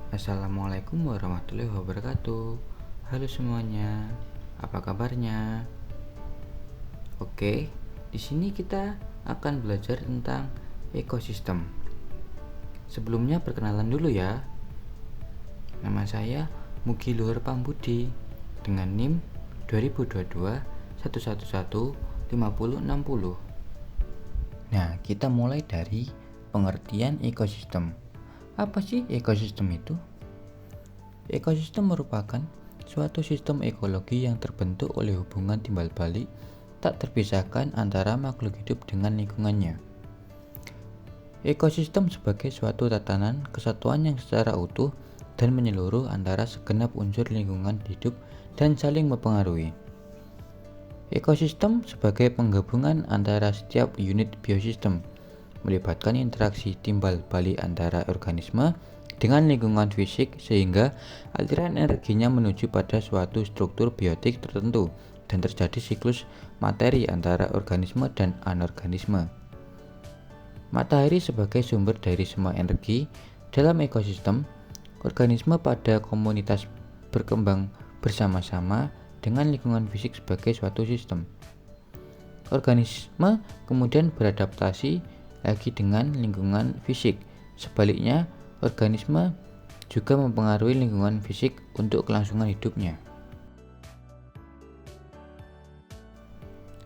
Assalamualaikum warahmatullahi wabarakatuh. Halo semuanya, apa kabarnya? Oke, di sini kita akan belajar tentang ekosistem. Sebelumnya perkenalan dulu ya. Nama saya Mugi Luhur Pambudi dengan NIM 2022 111 5060. Nah, kita mulai dari pengertian ekosistem. Apa sih ekosistem itu? Ekosistem merupakan suatu sistem ekologi yang terbentuk oleh hubungan timbal balik tak terpisahkan antara makhluk hidup dengan lingkungannya. Ekosistem sebagai suatu tatanan kesatuan yang secara utuh dan menyeluruh antara segenap unsur lingkungan hidup dan saling mempengaruhi. Ekosistem sebagai penggabungan antara setiap unit biosistem, melibatkan interaksi timbal balik antara organisme dengan lingkungan fisik sehingga aliran energinya menuju pada suatu struktur biotik tertentu dan terjadi siklus materi antara organisme dan anorganisme. Matahari sebagai sumber dari semua energi dalam ekosistem, organisme pada komunitas berkembang bersama-sama dengan lingkungan fisik sebagai suatu sistem. Organisme kemudian beradaptasi lagi dengan lingkungan fisik. Sebaliknya, organisme juga mempengaruhi lingkungan fisik untuk kelangsungan hidupnya.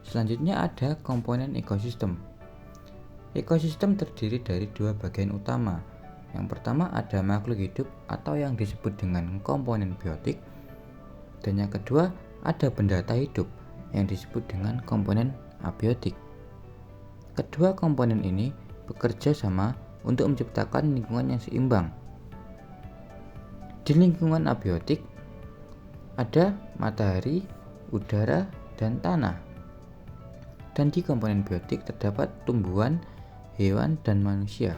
Selanjutnya ada komponen ekosistem. Ekosistem terdiri dari dua bagian utama. Yang pertama ada makhluk hidup atau yang disebut dengan komponen biotik, dan yang kedua ada benda tak hidup yang disebut dengan komponen abiotik. Kedua komponen ini bekerja sama untuk menciptakan lingkungan yang seimbang. Di lingkungan abiotik ada matahari, udara, dan tanah. Dan di komponen biotik terdapat tumbuhan, hewan, dan manusia.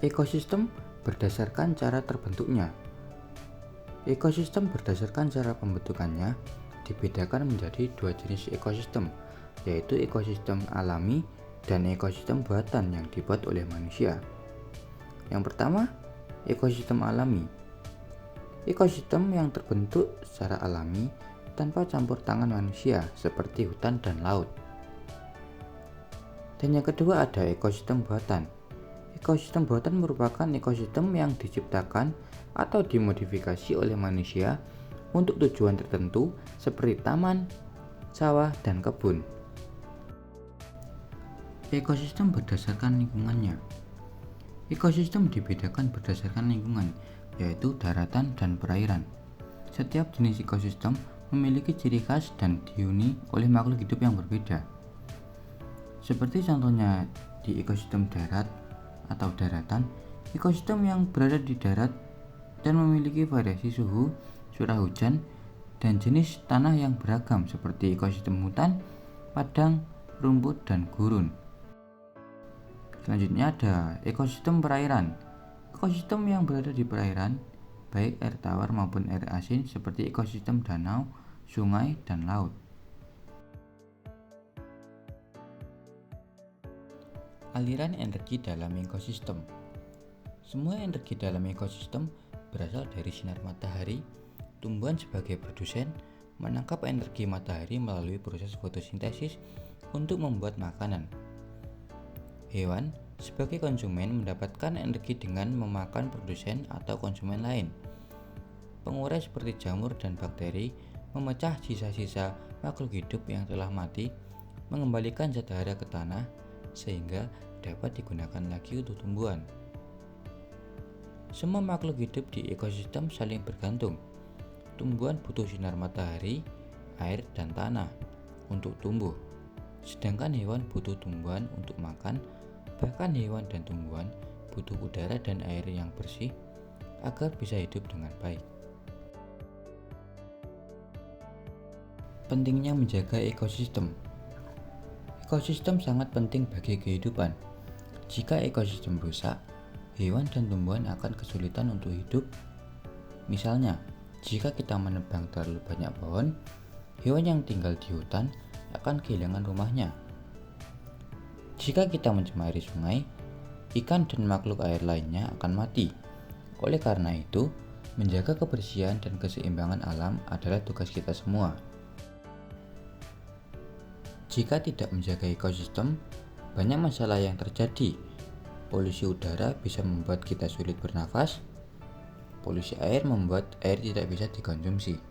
Ekosistem berdasarkan cara terbentuknya. Ekosistem berdasarkan cara pembentukannya dibedakan menjadi dua jenis ekosistem, yaitu ekosistem alami dan ekosistem buatan yang dibuat oleh manusia. Yang pertama, ekosistem alami. Ekosistem yang terbentuk secara alami tanpa campur tangan manusia seperti hutan dan laut. Dan yang kedua ada ekosistem buatan. Ekosistem buatan merupakan ekosistem yang diciptakan atau dimodifikasi oleh manusia untuk tujuan tertentu seperti taman, sawah, dan kebun. Ekosistem berdasarkan lingkungannya. Ekosistem dibedakan berdasarkan lingkungan, yaitu daratan dan perairan. Setiap jenis ekosistem memiliki ciri khas dan dihuni oleh makhluk hidup yang berbeda. Seperti contohnya di ekosistem darat atau daratan, ekosistem yang berada di darat dan memiliki variasi suhu, curah hujan, dan jenis tanah yang beragam seperti ekosistem hutan, padang, rumput, dan gurun. Selanjutnya ada ekosistem perairan. Ekosistem yang berada di perairan, baik air tawar maupun air asin seperti ekosistem danau, sungai, dan laut. Aliran energi dalam ekosistem. Semua energi dalam ekosistem berasal dari sinar matahari. Tumbuhan sebagai produsen menangkap energi matahari melalui proses fotosintesis untuk membuat makanan. Hewan sebagai konsumen mendapatkan energi dengan memakan produsen atau konsumen lain. Pengurai seperti jamur dan bakteri memecah sisa-sisa makhluk hidup yang telah mati, mengembalikan zat hara ke tanah sehingga dapat digunakan lagi untuk tumbuhan. Semua makhluk hidup di ekosistem saling bergantung. Tumbuhan butuh sinar matahari, air, dan tanah untuk tumbuh, sedangkan hewan butuh tumbuhan untuk makan. Bahkan hewan dan tumbuhan butuh udara dan air yang bersih agar bisa hidup dengan baik. Pentingnya menjaga ekosistem. Ekosistem sangat penting bagi kehidupan. Jika ekosistem rusak, hewan dan tumbuhan akan kesulitan untuk hidup. Misalnya, jika kita menebang terlalu banyak pohon, hewan yang tinggal di hutan akan kehilangan rumahnya. Jika kita mencemari sungai, ikan dan makhluk air lainnya akan mati. Oleh karena itu, menjaga kebersihan dan keseimbangan alam adalah tugas kita semua. Jika tidak menjaga ekosistem, banyak masalah yang terjadi. Polusi udara bisa membuat kita sulit bernafas. Polusi air membuat air tidak bisa dikonsumsi.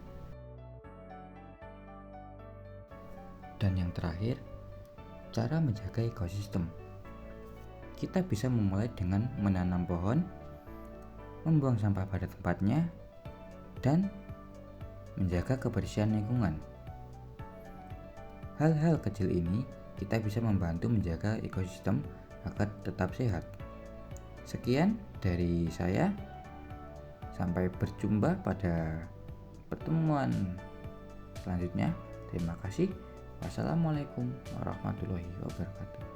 Dan yang terakhir, cara menjaga ekosistem. Kita bisa memulai dengan menanam pohon, membuang sampah pada tempatnya, dan menjaga kebersihan lingkungan. Hal-hal kecil ini kita bisa membantu menjaga ekosistem agar tetap sehat. Sekian dari saya. Sampai berjumpa pada pertemuan selanjutnya. Terima kasih. Wassalamualaikum warahmatullahi wabarakatuh.